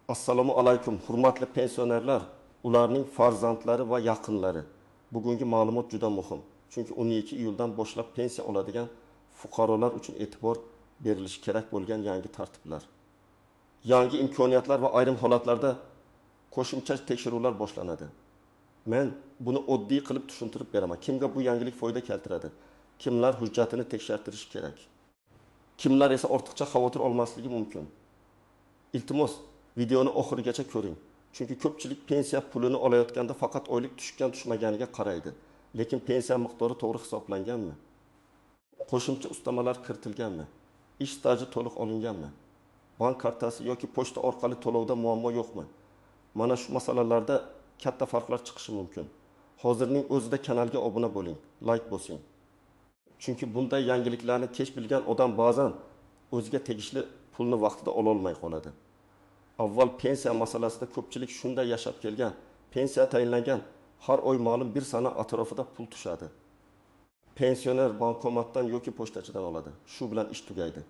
Assalomu alaykum, hurmatli pensionerlar, ularning farzandlari va yaqinlari. Bugungi ma'lumot juda muhim. Chunki 12 iyuldan boshlab pensiya oladigan fuqarolar uchun e'tibor berilishi kerak bo'lgan yangi tartiblar. Yangi imkoniyatlar va ayrim holatlarda qo'shimcha tekshiruvlar boshlanadi. Men buni oddiy qilib tushuntirib beraman. Kimga bu yangilik foyda keltiradi? Kimlar hujjatini tekshirtirishi kerak? Kimlar esa ortiqcha xavotir olmasligi mumkin? Iltimos, videoni oxirigacha ko'ring. Chunki ko'pchilik pensiya pulini olayotganda faqat oylik tushgan-tushmaganiga qaraydi. Lekin pensiya miqdori to'g'ri hisoblanganmi? Qo'shimcha ustamalar kiritilganmi? Ish staji to'liq olinganmi? Bank kartasi yoki pochta orqali to'lovda muammo yo'qmi? Mana shu masalalarda katta farqlar chiqishi mumkin. Hozirning o'zida kanalga obuna bo'ling, like bosing. Chunki bunday yangiliklarni kech bilgan odam ba'zan o'ziga tegishli pulni vaqtida ola olmay qoladi. Avval pensiya masalasida ko'pchilik shunday yashab kelgan. Pensiya tayinlangan, har oy ma'lum bir sana atrofida pul tushadi. Pensioner bankomatdan yoki pochtachidan oladi. Shu bilan ish tugaydi.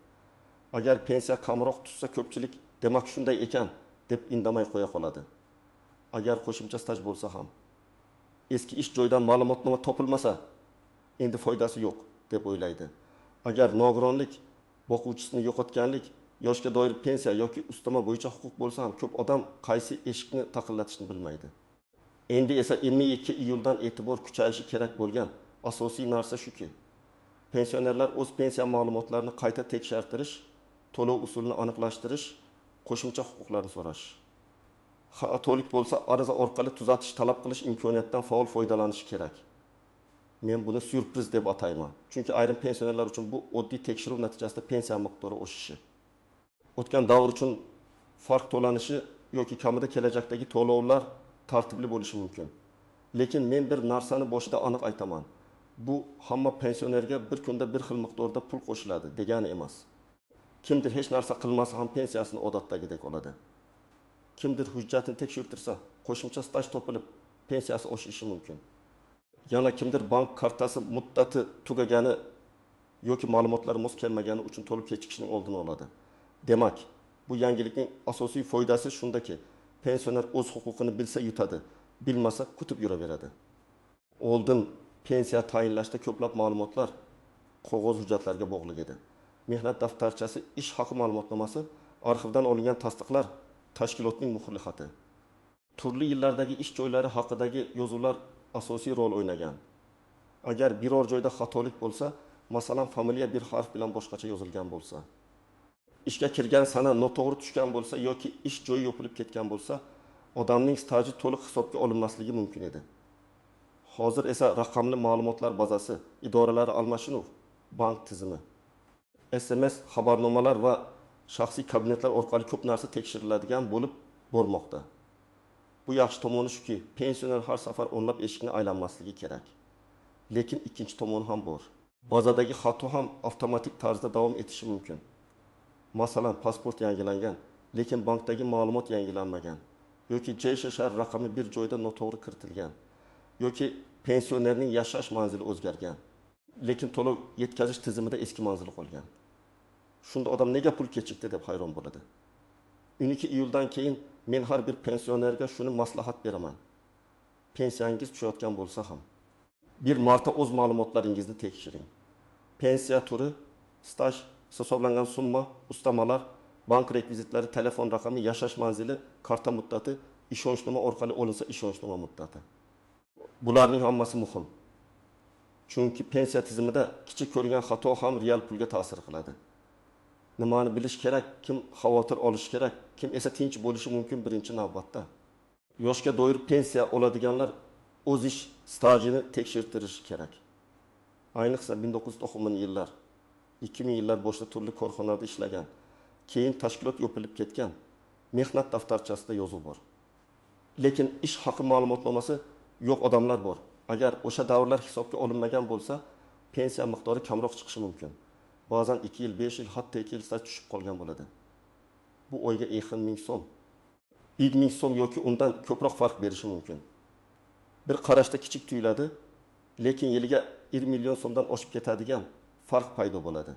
Agar pensiya kamroq tushsa ko'pchilik demak shunday ekan deb indamay qo'ya qoladi. Agar qo'shimcha staj bo'lsa ham eski ish joyidan ma'lumotnoma topilmasa endi foydasi yo'q deb o'ylaydi. Agar nogironlik, boquvchisini yo'qotganlik, yoshga doir pensiya yoki ustama bo'yicha huquq bo'lsa ham ko'p odam qaysi eshikni taqillatishni bilmaydi. Endi esa 22 iyuldan e'tibor kuchayishi kerak bo'lgan asosiy narsa shuki, pensionerlar o'z pensiya ma'lumotlarini qayta tekshirtirish, to'lov usulini aniqlashtirish, qo'shimcha huquqlarni so'rash. Xatolik bo'lsa ariza orqali tuzatish talab qilish imkoniyatidan faol foydalanish kerak. Men buni syurpriz deb atayman. Chunki ayrim pensionerlar uchun bu oddiy tekshiruv natijasida pensiya miqdori oshishi. O'tgan davr uchun farq to'lanishi yoki kamida kelajakdagi to'lovlar tartibli bo'lishi mumkin. Lekin men bir narsani boshida aniq aytaman. Bu hamma pensionerga bir kunda bir xil miqdorda pul qo'shiladi degani emas. Kimdir hech narsa qilmasa ham pensiyasini odatdagidek oladi. Kimdir hujjatini tekshirtirsa, qo'shimcha staj topilib, pensiyasi oshishi mumkin. Yana kimdir bank kartasi muddati tugagani yoki ma'lumotlar mos kelmagani uchun to'lov kechikishning oldini oladi. Demak, bu yangilikning asosiy foydasi shundaki, pensioner o'z huquqini bilsa yutadi, bilmasa kutib yuraveradi. Oldin pensiya tayinlashda ko'plab ma'lumotlar qog'oz hujjatlarga bog'liq edi. Mehnat daftarchasi, ish haqi ma'lumotnomasi, arxivdan olingan tasdiqlar, tashkilotning muhrlihati. Turli yillardagi ish joylari haqidagi yozuvlar asosiy rol o'ynagan. Agar biror joyda xatolik bo'lsa, masalan, familiya bir harf bilan boshqacha yozilgan bo'lsa, ishga kirgan sana noto'g'ri tushgan bo'lsa yoki ish joyi yopilib ketgan bo'lsa, odamning staji to'liq hisobga olinmasligi mumkin edi. Hozir esa raqamli ma'lumotlar bazasi, idoralar almashinuv, bank tizimi, SMS xabarnomalar va shaxsiy kabinetlar orqali ko'p narsa tekshiriladigan bo'lib bormoqda. Bu yaxshi tomoni shuki, pensioner har safar o'nlab eshikni aylanmasligi kerak. Lekin ikkinchi tomoni ham bor. Bazadagi xato ham avtomatik tarzda davom etishi mumkin. Masalan, pasport yangilangan, lekin bankdagi ma'lumot yangilanmagan, yoki JSHR raqami bir joyda noto'g'ri kiritilgan, yoki pensionerning yashash manzili o'zgargan, lekin to'lov yetkazish tizimida eski manzili qolgan. Shunda odam nega pul kechikdi deb hayron bo'ladi. 12 iyuldan keyin men har bir pensionerga shuni maslahat beraman. Pensiyangiz tushayotgan bo'lsa ham bir marta o'z ma'lumotlaringizni tekshiring. Pensiya turi, staj, hisoblangan summa, ustamalar, bank rekvizitlari, telefon raqami, yashash manzili, karta muddati, ishonchnoma orqali olinsa ishonchnoma muddati. Bularning hammasi muhim. Chunki pensiya tizimida kichik ko'rgan xato ham real pulga ta'sir qiladi. Nimani bilish kerak, kim xavotir olish kerak, kim esa tinch bo'lishi mumkin birinchi navbatda. Yoshga doir pensiya oladiganlar o'z ish stajini tekshirtirishi kerak. Ayniqsa 1990-yillar, 2000-yillar boshida turli korxonalarda ishlagan, keyin tashkilot yopilib ketgan, mehnat daftarchasida yozuv bor. Lekin ish haqi ma'lumotnomasi yo'q odamlar bor. Agar o'sha davrlar hisobga olinmagan bo'lsa, pensiya miqdori kamroq chiqishi mumkin. Ba'zan 2 yil, 5 yil, hatto 2 yil staj tushib qolgan bo'ladi. Bu oyga yaqin 1000 so'm, 1000 so'm yoki undan ko'proq farq berishi mumkin. Bir qarashda kichik tuyuladi, lekin yiliga 1 million so'mdan oshib ketadigan farq paydo bo'ladi.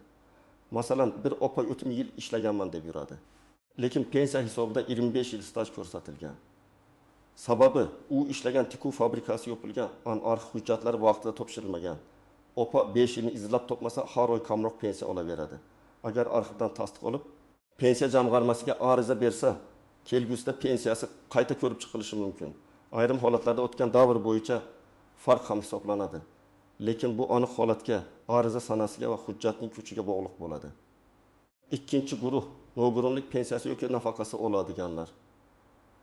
Masalan, bir opa o'tim yil ishlaganman deb yuradi. lekin pensiya hisobida 25 yil staj ko'rsatilgan. Sababi u ishlagan tikuv fabrikasi yopilgan, arxiv hujjatlari vaqtida topshirilmagan. Opa 5 yilni izlab topmasa har oy kamroq pensiya olaveradi. Agar arxivdan tasdiq olib, pensiya jamg'armasiga ariza bersa, kelgusida pensiyasi qayta ko'rib chiqilishi mumkin. Ayrim holatlarda o'tgan davr bo'yicha farq ham hisoblanadi. Lekin bu aniq holatga, ariza sanasiga va hujjatning kuchiga bog'liq bo'ladi. Ikkinchi guruh nogironlik pensiyasi yoki nafaqasi oladiganlar.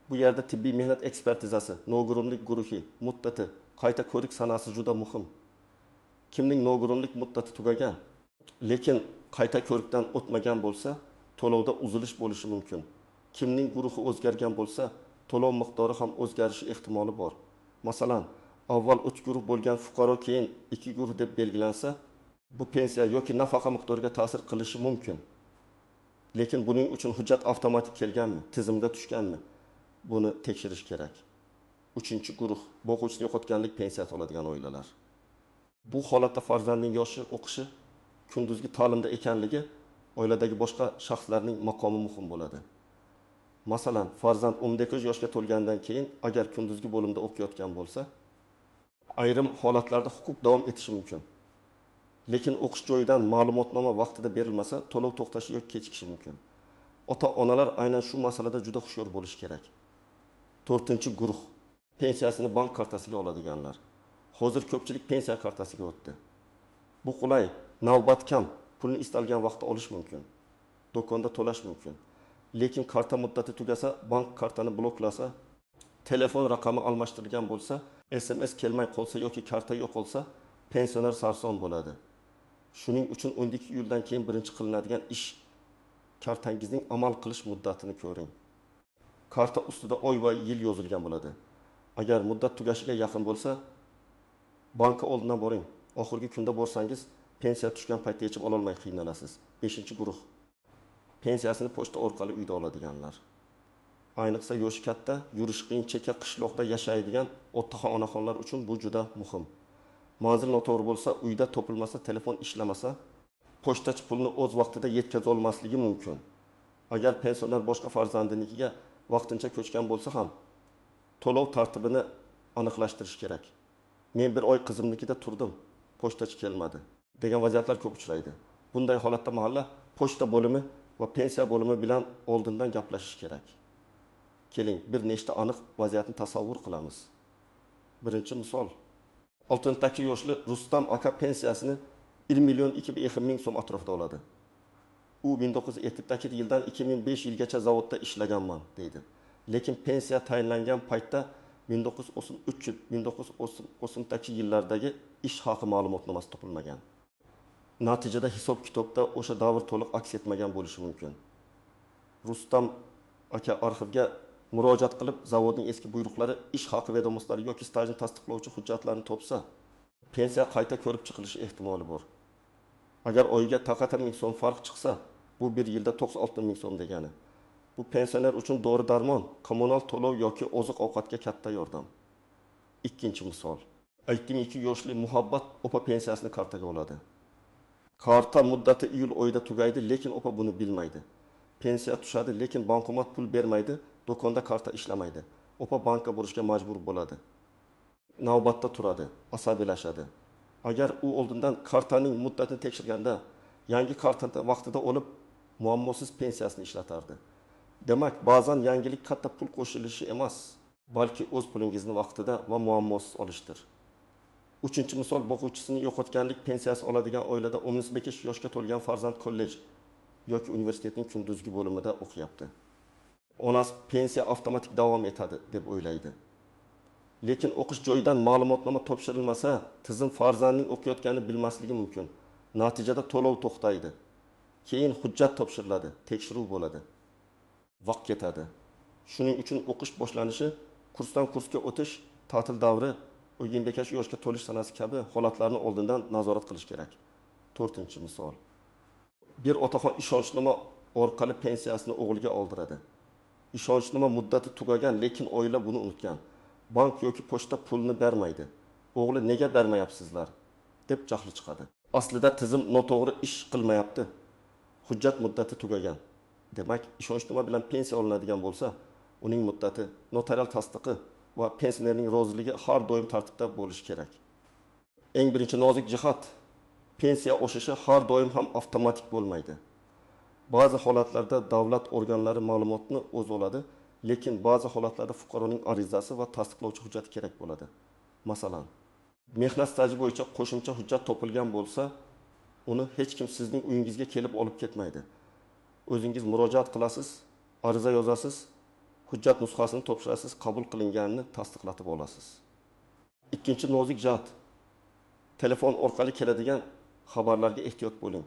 Bu yerda tibbiy mehnat ekspertizasi, nogironlik guruhi, muddati, qayta ko'rik sanasi juda muhim. Kimning nogironlik muddati tugagan, lekin qayta ko'rikdan o'tmagan bo'lsa, to'lovda uzilish bo'lishi mumkin. Kimning guruhi o'zgargan bo'lsa, to'lov miqdori ham o'zgarishi ehtimoli bor. Masalan, avval 3 guruh bo'lgan fuqaro keyin 2 guruh deb belgilansa, bu pensiya yoki nafaqa miqdoriga ta'sir qilishi mumkin. Lekin buning uchun hujjat avtomatik kelganmi, tizimga tushganmi? Buni tekshirish kerak. 3-guruh boquvchini yo'qotganlik pensiyasi oladigan oilalar. Bu holatda farzandning yoshi, o'qishi, kunduzgi ta'limda ekanligi oiladagi boshqa shaxslarning maqomi muhim bo'ladi. Masalan, farzand 19 yoshga to'lgandan keyin agar kunduzgi bo'limda o'qiyotgan bo'lsa, ayrim holatlarda huquq davom etishi mumkin. Lekin o'qish joyidan ma'lumotnoma vaqtida berilmasa, to'lov to'xtashi yoki kechikishi mumkin. Ota-onalar aynan shu masalada juda hushyor bo'lish kerak. 4-guruh pensiyasini bank kartasiga oladiganlar. Hozir ko'pchilik pensiya kartasiga o'tdi. Bu qulay, navbat kam, pulni istalgan vaqtda olish mumkin. Do'konda to'lash mumkin. Lekin karta muddati tugasa, bank kartani bloklasa, telefon raqami almashtirilgan bo'lsa, SMS kelmay qolsa yoki karta yo'qolsa, pensioner sarson bo'ladi. Shuning uchun 12 yildan keyin birinchi qilinadigan ish kartangizning amal qilish muddatini ko'ring. Karta ustida oy va yil yozilgan bo'ladi. Agar muddat tugashiga yaqin bo'lsa, banka oldidan boring. Oxirgi kunda borsangiz, pensiya tushgan paytda yechib ola olmay qiynalasiz. 5-guruh. Pensiyasini pochta orqali uyda oladiganlar. Ayniqsa yoshi katta, yurish qiyin chekka qishloqda yashaydigan otaxon onaxonlar uchun bu juda muhim. Manzil noto'g'ri bo'lsa, uyda topilmasa, telefon ishlamasa, pochtachi pulni o'z vaqtida yetkaza olmasligi mumkin. Agar pensioner boshqa farzandinikiga vaqtincha ko'chgan bo'lsa ham, to'lov tartibini aniqlashtirish kerak. Men bir oy qizimnikida turdim, pochtachi kelmadi degan vaziyatlar ko'p uchraydi. Bunday holatda mahalla pochta bo'limi va pensiya bo'limi bilan oldindan gaplashish kerak. Keling, bir nechta aniq vaziyatni tasavvur qilamiz. Birinchi misol. 62 yoshli Rustam aka pensiyasini 1 million 200 ming so'm atrofida oladi. U 1970 yildan 2005 yilgacha zavodda ishlaganman deydi. Lekin pensiya tayinlangan paytda 1980 yillardagi ish haqi ma'lumotnomasi topilmagan. Natijada hisob-kitobda o'sha davr to'liq aks etmagan bo'lishi mumkin. Rustam aka arxivga murojaat qilib, zavodning eski buyruqlari, ish haqi vedomoslari yoki stajni tasdiqlovchi hujjatlarni topsa, pensiya qayta ko'rib chiqilishi ehtimoli bor. Agar oyiga 10 ming so'm farq chiqsa, bu bir yilda 96 ming so'm degani. Bu pensioner uchun dori-darmon, kommunal to'lov yoki oziq-ovqatga katta yordam. Ikkinchi misol. 52 yoshli Muhabbat opa pensiyasini kartaga oladi. Karta muddati iyul oyida tugaydi, lekin opa buni bilmaydi. Pensiya tushadi, lekin bankomat pul bermaydi, do'konda karta ishlamaydi. Opa bankka borishga majbur bo'ladi. Navbatda turadi, asabiylashadi. Agar u oldindan kartaning muddatini tekshirganda, yangi kartani vaqtida olib, muammosiz pensiyasini ishlatardi. Demak, ba'zan yangilik katta pul qo'shilishi emas, balki o'z pulingizni vaqtida va muammosiz olishdir. 3-misol, boquvchisini yo'qotganlik pensiyasi oladigan oilada 18 yoshga to'lgan farzand kollej yoki universitetning kunduzgi bo'limida o'qiyapti. Onasi pensiya avtomatik davom etadi deb o'ylaydi. Lekin o'qish joyidan ma'lumotnoma topshirilmasa, tizim farzandning o'qiyotganini bilmasligi mumkin. Natijada to'lov to'xtaydi. Keyin hujjat topshiriladi, tekshiruv bo'ladi. Vaqt ketadi. Shuning uchun o'qish boshlanishi, kursdan kursga o'tish, ta'til davri, 25 yoshga to'lish sanasi kabi holatlarni oldindan nazorat qilish kerak. 4-misol. Bir otaxon ishonchnoma orqali pensiyasini o'g'liga oldiradi. Ishonchnoma muddati tugagan, lekin oila buni unutgan. Bank yoki pochta pulni bermaydi. O'g'li nega bermayapsizlar deb jahli chiqadi. Aslida tizim noto'g'ri ish qilmayapti. Hujjat muddati tugagan. Demak, ishonchnoma bilan pensiya olinadigan bo'lsa, uning muddati, notarial tasdiqi va pensionerning roziligi har doim tartibda bo'lishi kerak. Eng birinchi nozik jihat, pensiya oshishi har doim ham avtomatik bo'lmaydi. Ba'zi holatlarda davlat organlari ma'lumotni o'z oladi, lekin ba'zi holatlarda fuqaroning arizasi va tasdiqlovchi hujjat kerak bo'ladi. Masalan, mehnat staji bo'yicha qo'shimcha hujjat topilgan bo'lsa, uni hech kim sizning uyingizga kelib olib ketmaydi. O'zingiz murojaat qilasiz, ariza yozasiz, hujjat nusxasini topshirasiz, qabul qilinganini tasdiqlatib olasiz. Ikkinchi nozik jihat, telefon orqali keladigan xabarlarga ehtiyot bo'ling.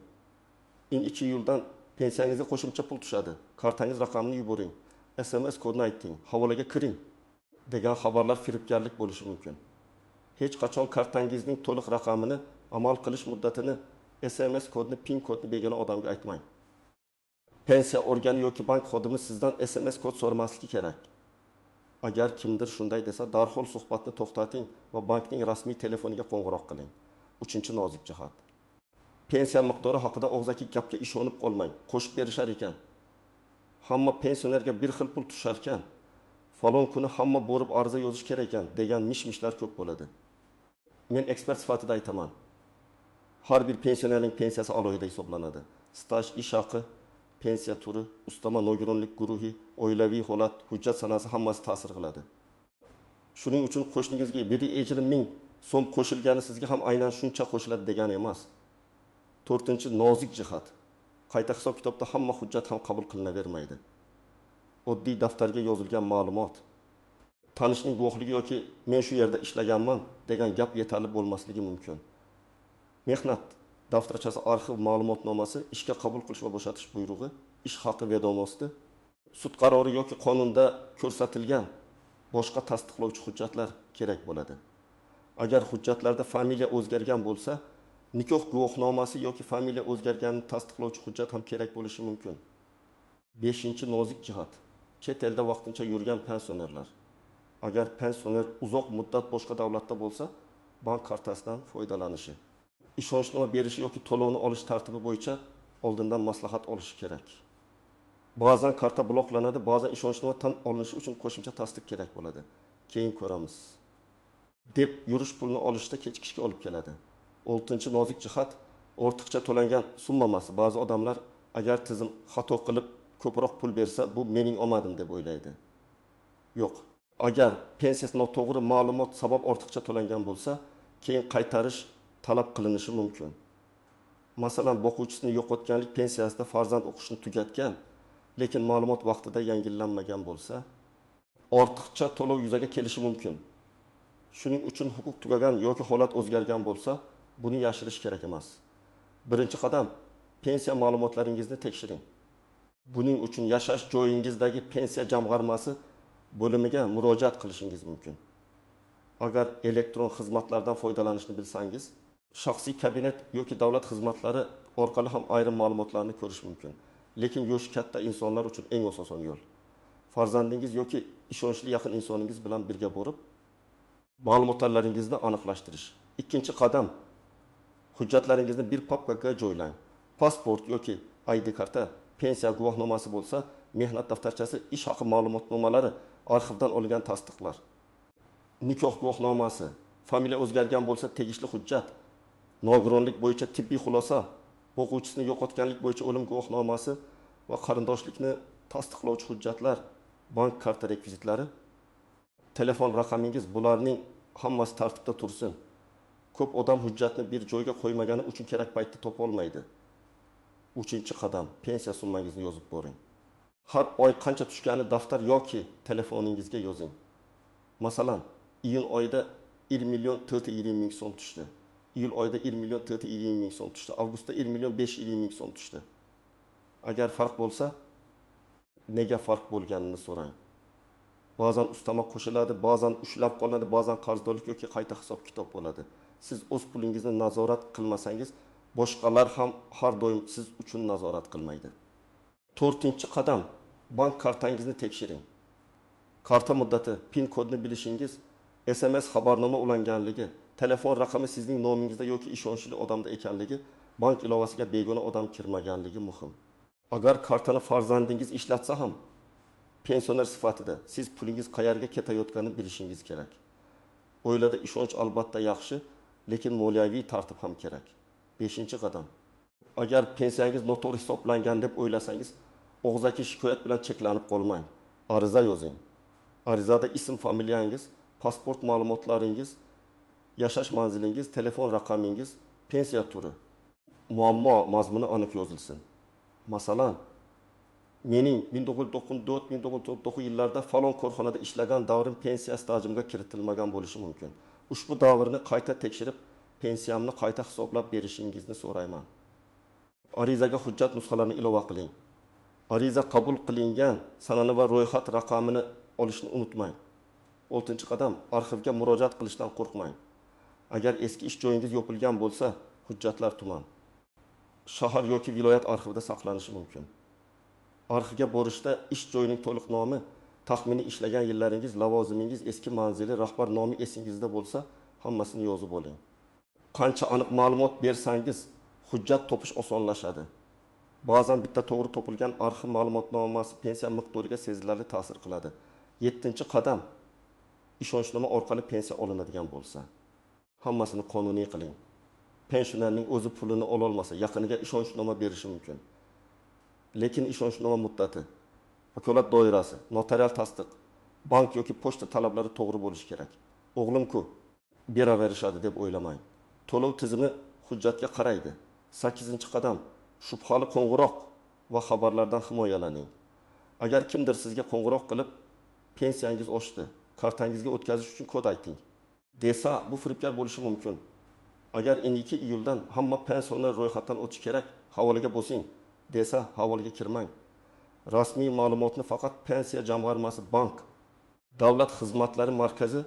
In 2 yildan pensiyangizga qo'shimcha pul tushadi, kartangiz raqamini yuboring, SMS kodini ayting, havolaga kiring degan xabarlar firibgarlik bo'lishi mumkin. Hech qachon kartangizning to'liq raqamini, amal qilish muddatini, SMS kodini, PIN kodini begona odamga aytmang. Pensiya organi yoki bank xodimi sizdan SMS kod so'ramasligi kerak. Agar kimdir shunday desa, darhol suhbatni to'xtating va bankning rasmiy telefoniga qo'ng'iroq qiling. Uchinchi nozik jihat. Pensiya miqdori haqida og'zaki gapga ishonib qolmang. Qo'shib berishar ekan. Hamma pensionerga bir xil pul tushar ekan. Falon kuni hamma borib ariza yozish kerak ekan degan mish-mishlar ko'p bo'ladi. Men ekspert sifatida aytaman. Har bir pensionerning pensiyasi alohida hisoblanadi. Staj, ish haqi, pensiya turi, ustama nogironlik guruhi, oilaviy holat, hujjat sanasi hammasi ta'sir qiladi. Shuning uchun qo'shningizga 1 ming so'm qo'shilgani sizga ham aynan shuncha qo'shiladi degani emas. To'rtinchi nozik jihat. Qayta hisob kitobda hamma hujjat ham qabul qilinavermaydi. Oddiy daftarga yozilgan ma'lumot, tanishning guvohligi yoki men shu yerda ishlaganman degan gap yetarli bo'lmasligi mumkin. Mehnat daftarchasi, arxiv ma'lumotnomasi, ishga qabul qilish va bo'shatish buyrug'i, ish haqi vedomosti, sud qarori yoki qonunda ko'rsatilgan boshqa tasdiqlovchi hujjatlar kerak bo'ladi. Agar hujjatlarda familiya o'zgargan bo'lsa, nikoh guvohnomasi yoki familiya o'zgarganini tasdiqlovchi hujjat ham kerak bo'lishi mumkin. 5-chi nozik jihat. Chet elda vaqtincha yurgan pensionerlar. Agar pensioner uzoq muddat boshqa davlatda bo'lsa, bank kartasidan foydalanishi, ishonchnoma berishi yoki to'lovni olish tartibi bo'yicha oldindan maslahat olishi kerak. Ba'zan karta bloklanadi, ba'zan ishonchnoma tan olinishi uchun qo'shimcha tasdiq kerak bo'ladi. Keyin ko'ramiz deb yurish pulni olishda kechikishga olib keladi. 6-chi nozik jihat, ortiqcha to'langan summasi. Ba'zi odamlar agar tizim xato qilib ko'proq pul bersa, bu mening omadim deb o'ylaydi. Yo'q. Agar pensiyasi noto'g'ri ma'lumot sabab ortiqcha to'langan bo'lsa, keyin qaytarish talab qilinishi mumkin. Masalan, boquvchisini yo'qotganlik pensiyasida farzand o'qishni tugatgan, lekin ma'lumot vaqtida yangilanmagan bo'lsa, ortiqcha to'lov yuzaga kelishi mumkin. Shuning uchun huquq tugagan yoki holat o'zgargan bo'lsa, buni yashirish kerak emas. Birinchi qadam, pensiya ma'lumotlaringizni tekshiring. Buning uchun yashash joyingizdagi pensiya jamg'armasi bo'limiga murojaat qilishingiz mumkin. Agar elektron xizmatlardan foydalanishni bilsangiz, shaxsiy kabinet yoki davlat xizmatlari orqali ham ayrim ma'lumotlarni ko'rish mumkin. Lekin yoshi katta insonlar uchun eng oson yo'l. Farzandingiz yoki ishonchli yaqin insoningiz bilan birga borib, ma'lumotlaringizni aniqlashtirish. Ikkinchi qadam, hujjatlaringizni bir papkaga joylang. Pasport yoki ID karta, pensiya guvohnomasi bo'lsa, mehnat daftarchasi, ish haqi ma'lumotnomalari, arxivdan olingan tasdiqlar. Nikoh guvohnomasi, familiya o'zgargan bo'lsa tegishli hujjat, nogironlik bo'yicha tibbiy xulosa, o'quvchisini yo'qotganlik bo'yicha o'lim guvohnomasi va qarindoshlikni tasdiqlovchi hujjatlar, bank karta rekvizitlari, telefon raqamingiz, bularning hammasi tartibda tursin. Ko'p odam hujjatni bir joyga qo'ymagani uchun kerak paytda topa olmaydi. 3-chi qadam, pensiya summangizni yozib boring. Har oy qancha tushgani daftar yoki telefoningizga yozing. Masalan, iyun oyida 1.420 ming so'm tushdi. Iyul oyida 1.420 ming so'm tushdi. Avgustda 1.520 ming so'm tushdi. Agar farq bo'lsa, nega farq bo'lganini so'rang. Ba'zan ustama qo'shiladi, ba'zan ushlab qolinadi, ba'zan qarzdorlik yoki qayta hisob kitob bo'ladi. Siz o'z pulingizni nazorat qilmasangiz, boshqalar ham har doim siz uchun nazorat qilmaydi. 4-chi qadam, bank kartangizni tekshiring. Karta muddati, PIN kodni bilishingiz, SMS xabarnoma ulanganligi, telefon raqami sizning nomingizda yoki ishonchli odamda ekanligi, bank ilovasiga begona odam kirmaganligi muhim. Agar kartani farzandingiz ishlatsa ham, pensioner sifatida siz pulingiz qayerga ketayotganini bilishingiz kerak. O'ylada ishonch albatta yaxshi, lekin moliyaviy tartib ham kerak. 5-qadam. Agar pensiyangiz noto'g'ri hisoblangan deb o'ylasangiz, og'zaki shikoyat bilan cheklanib qolmang. Ariza yozing. Arizada ism, familiyangiz, pasport ma'lumotlaringiz, yashash manzilingiz, telefon raqamingiz, pensiya turi, muammo mazmuni aniq yozilsin. Masalan, mening 1994-1999 yillarda falon korxonada ishlagan davrim pensiya stajimga kiritilmagan bo'lishi mumkin. Ushbu davrni qayta tekshirib, pensiyamni qayta hisoblab berishingizni so'rayman. Arizaga hujjat nusxalarini ilova qiling. Ariza qabul qilingan sanani va ro'yxat raqamini olishni unutmang. 6-qadam, arxivga murojaat qilishdan qo'rqmang. Agar eski ish joyingiz yopilgan bo'lsa, hujjatlar tuman, shahar yoki viloyat arxivida saqlanishi mumkin. Arxivga borishda ish joyining to'liq nomi, taxminiy ishlagan yillaringiz, lavozimingiz, eski manzili, rahbar nomi esingizda bo'lsa, hammasini yozib oling. Qancha aniq ma'lumot bersangiz, hujjat topish osonlashadi. Ba'zan bitta to'g'ri topilgan arxiv ma'lumotnomasi pensiya miqdoriga sezilarli ta'sir qiladi. 7-qadam, ishonchnoma orqali pensiya olinadigan bo'lsa, hammasini qonuniy qiling. Pensionerning o'zi pulini ola olmasa, yaqiniga ishonchnoma berishi mumkin. Lekin ishonchnoma muddati, vakolat doirasi, notarial tasdiq, bank yoki pochta talablari to'g'ri bo'lishi kerak. O'g'lim-ku, beraverishadi deb o'ylamang. To'lov tizimi hujjatga qaraydi. 8-qadam, shubhali qo'ng'iroq va xabarlardan himoyalaning. Agar kimdir sizga qo'ng'iroq qilib, pensiyangiz oshdi, kartangizga o'tkazish uchun kod ayting desa, bu firibgar bo'lishi mumkin. Agar 2-iyuldan hamma pensioner ro'yxatdan o'tishi kerak, havolaga bosing desa, havolaga kirmang. Rasmiy ma'lumotni faqat pensiya jamg'armasi, bank, davlat xizmatlari markazi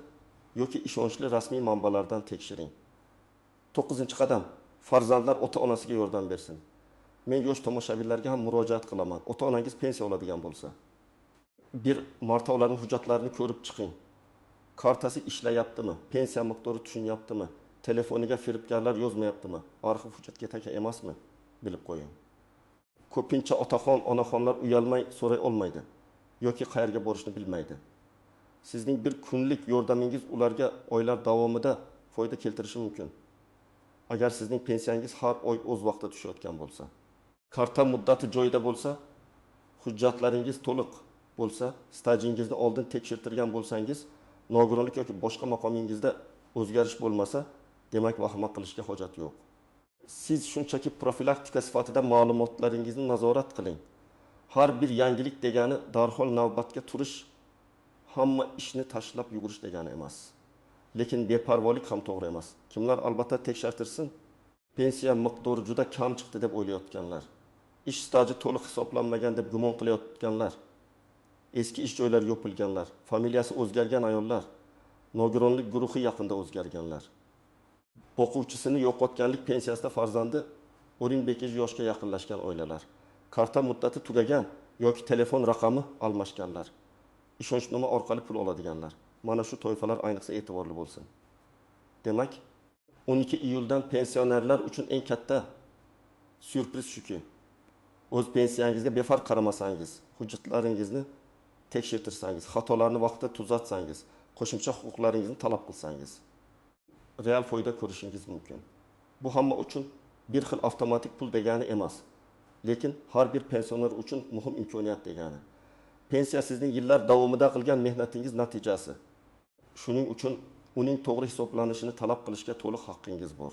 yoki ishonchli rasmiy manbalardan tekshiring. 9-qadam, farzandlar ota-onasiga yordam bersin. Men yosh tomoshabinlarga ham murojaat qilaman. Ota-onangiz pensiya oladigan bo'lsa, bir marta ularning hujjatlarini ko'rib chiqing. Kartasi ishlayaptimi? Pensiya miqdori tushunyaptimi? Telefoniga firibgarlar yozmayaptimi? Arxiv hujjatga taka emasmi? Bilib qo'ying. Ko'pincha otaxon, onaxonlar uyalmay so'ray olmaydi yoki qayerga borishni bilmaydi. Sizning bir kunlik yordamingiz ularga oylar davomida foyda keltirishi mumkin. Agar sizning pensiyangiz har oy o'z vaqtida tushayotgan bo'lsa, karta muddati joyida bo'lsa, hujjatlaringiz to'liq bo'lsa, stajingizni oldin tekshirtirgan bo'lsangiz, nogironlik yoki boshqa maqomingizda o'zgarish bo'lmasa, demak vahima qilishga hojat yo'q. Siz shunchaki profilaktika sifatida ma'lumotlaringizni nazorat qiling. Har bir yangilik degani darhol navbatga turish, hamma ishni tashlab yugurish degani emas. Lekin beparvolik ham to'g'ri emas. Kimlar albatta tekshirtirsin, pensiya miqdori juda kam chiqdi deb o'ylayotganlar, ish staji to'liq hisoblanmagan deb gumon qilayotganlar, eski ish joylari yopilganlar, familiyasi o'zgargan ayollar, nogironlik guruhi yaqinda o'zgarganlar, o'quvchisini yo'qotganlik pensiyasida farzandi 15 yoshga yaqinlashgan oilalar, karta muddati tugagan yoki telefon raqami almashganlar, ishonchnoma orqali pul oladiganlar. Mana shu toifalar ayniqsa e'tiborli bo'lsin. Demak, 12-iyuldan pensionerlar uchun eng katta syurpriz shuki, o'z pensiyangizga befarq qaramasangiz, hujjatlaringizni tekshirtirsangiz, xatolarni vaqtida tuzatsangiz, qo'shimcha huquqlaringizni talab qilsangiz, real foyda ko'rishingiz mumkin. Bu hamma uchun bir xil avtomatik pul degani emas, lekin har bir pensioner uchun muhim imkoniyat degani. Pensiya sizning yillar davomida qilgan mehnatingiz natijasi. Shuning uchun uning to'g'ri hisoblanishini talab qilishga to'liq haqqingiz bor.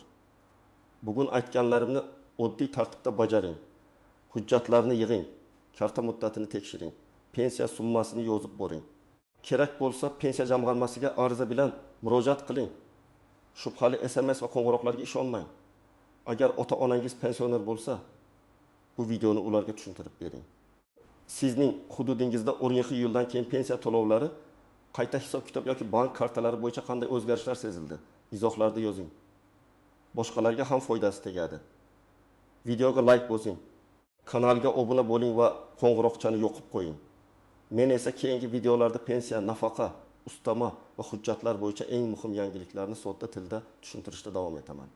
Bugun aytganlarimni oddiy tartibda bajaring. Hujjatlarni yig'ing, karta muddatini tekshiring, pensiya summasini yozib boring. Kerak bo'lsa pensiya jamg'armasiga ariza bilan murojaat qiling. Shubhali SMS va qo'ng'iroqlarga ishonmang. Agar ota-onangiz pensioner bo'lsa, bu videoni ularga tushuntirib bering. Sizning hududingizda 12-yildan keyin pensiya to'lovlari, qayta hisob-kitob yoki bank kartalari bo'yicha qanday o'zgarishlar sezildi? Izohlarda yozing. Boshqalarga ham foydasi tegadi. Videoga like bosing. Kanalga obuna bo'ling va qo'ng'iroqchani yoqib qo'ying. Men esa keyingi videolarda pensiya, nafaqa, ustama va hujjatlar bo'yicha eng muhim yangiliklarni sodda tilda tushuntirishda davom etaman.